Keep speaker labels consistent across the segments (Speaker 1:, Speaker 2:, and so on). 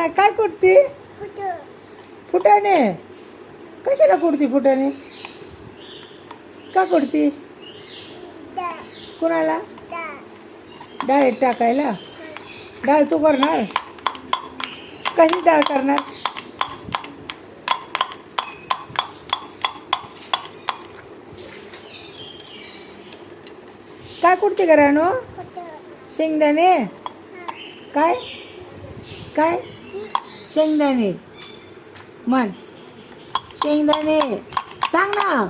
Speaker 1: काय कुठती फुटाणे? कशाला कुठती फुटाणे? का कुठती? कुणाला? डाळीत टाकायला. डाळ तू करणार? कशी डाळ करणार? काय कुठती करानो? शेंगदाणे? काय काय? शेंगदाणे म्हण. शेंगदाणे सांग ना.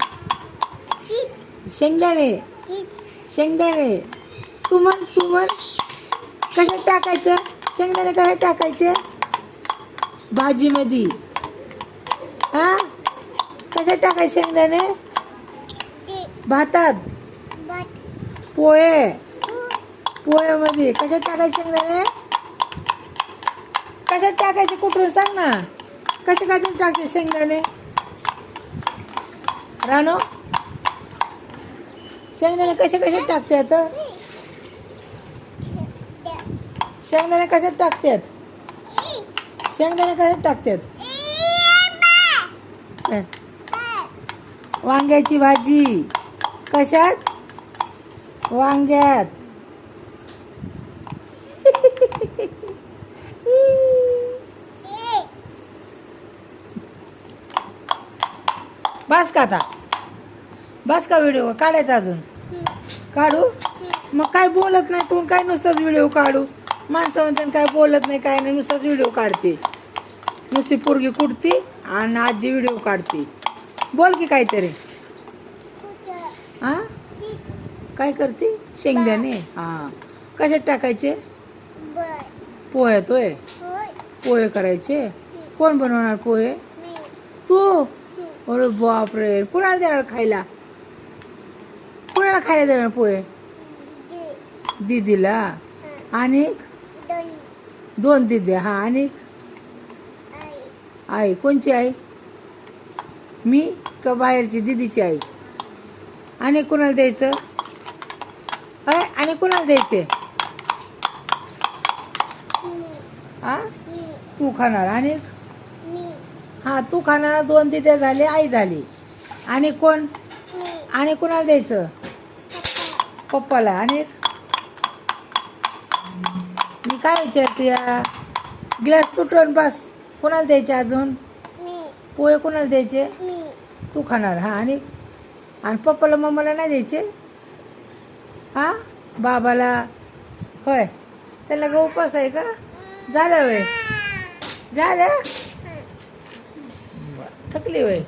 Speaker 1: शेंगदाणे शेंगदाणे तू म्हण. कशात टाकायचं शेंगदाणे? कशात टाकायचे? भाजीमध्ये. हा, कशात टाकायचे शेंगदाणे? भातात. पोह्यामध्ये कशात टाकायचे शेंगदाणे? कशात टाकायचे कुठून सांग ना. कशा काय टाकायचे शेंगदाणे? रानो, शेंगदाणे कशात टाकतात? शेंगदाणे कशात टाकतात? शेंगदाणे कशात टाकतात? वांग्याची भाजी. कशात? वांग्यात. बस का आता? बस का? व्हिडिओ काढायचा अजून? काढू मग. काय बोलत नाही तू, काय नुसताच व्हिडिओ काढू? माणसं म्हणतात काय बोलत नाही, काय नाही, नुसताच व्हिडिओ काढते. नुसती पोरगी कुठती आणि आजी व्हिडिओ काढते. बोल की काहीतरी. हा, काय करते? शेंगदाणे. हा, कशात टाकायचे? पोह्यात. होय, पोहे करायचे. कोण बनवणार पोहे? तू. अरे बापरे, कुणाला देणार खायला? कुणाला खायला देणार पोहे? दीदीला. आणि 2 दीदी. हा, आणि आई. कोणची आई? मी का बाहेरची दीदीची आई? आणि कुणाला द्यायचं? आणि कुणाला द्यायचे? हा, तू खाणार. आणि हा, तू खाणार. 2 दीद्या झाले, आई झाली. आणि कोण? आणि कुणाला द्यायचं? पप्पाला. आणि मी काय विचारते या? ग्लास तुटून बस. कुणाला द्यायचे अजून? पोहे कुणाला द्यायचे? तू खाणार. हा, आणि पप्पाला मम्माला नाही द्यायचे? हा, बाबाला. होय, त्याला का उपास आहे का? झालं वय? झालं? थकली वय?